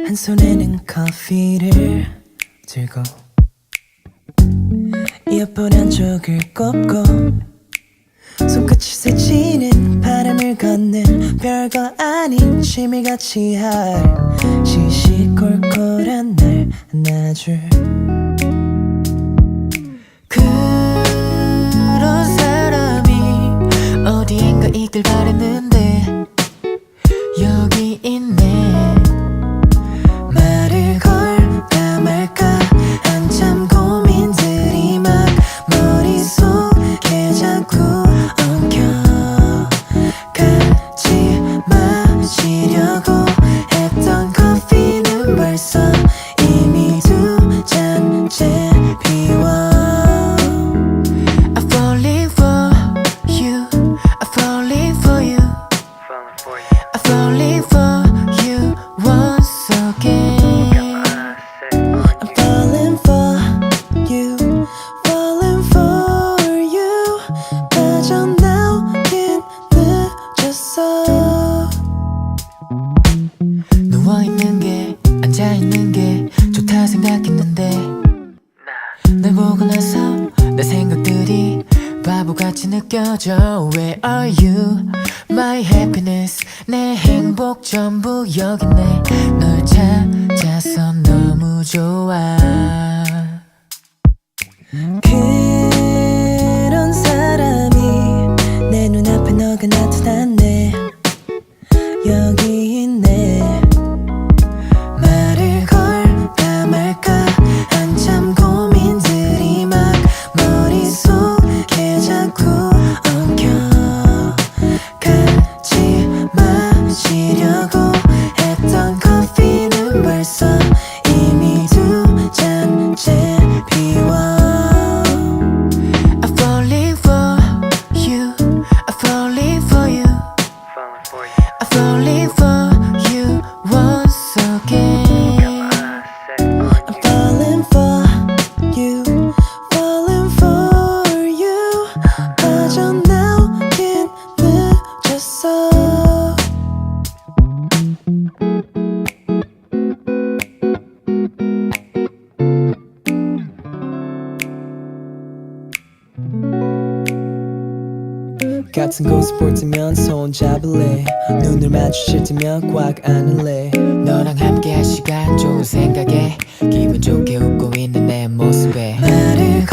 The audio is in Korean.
한 손에는 커피를 들고 이어폰 한쪽을 꼽고 손끝이 스치는 바람을 걷는 별거 아닌 취미같이 할 시시콜콜한 날 안아줄 그런 사람이 어디인가 있길 바랬는데 여기 있네. 말을 걸까 말까 한참 고민들이 막 머릿속에 자꾸 엉켜 같이 마시려고 했던 커피는 벌써 이미 두 잔째 비워 I'm falling for you I'm falling for you I'm falling for you once again I'm falling for you falling for you 빠져나오긴 늦었어 누워있는 게 앉아있는 게 좋다 생각했는데 날 보고 나서 내 생각들이 바보같이 느껴져 Where are you? My happiness 내 행복 전부 여기 있네 널 찾아서 너무 좋아 그런 사람이 내 눈앞에 너가 나타났네 여기 있네 말을 걸까 말까 한참 고민들이 막 머릿속에 자꾸 엉켜 같이 마시려고 했던 커피는 벌써 이미 두 잔째 비워 I'm falling for you I'm falling for you I'm falling for you once again I'm falling for you falling for you 빠져나오긴 늦었어 같은 곳을 볼 때면 손 잡을래 눈을 마주칠 때면 꽉 안을래 너랑 함께 할 시간 좋은 생각에 기분 좋게 웃고 있는 내 모습에 말을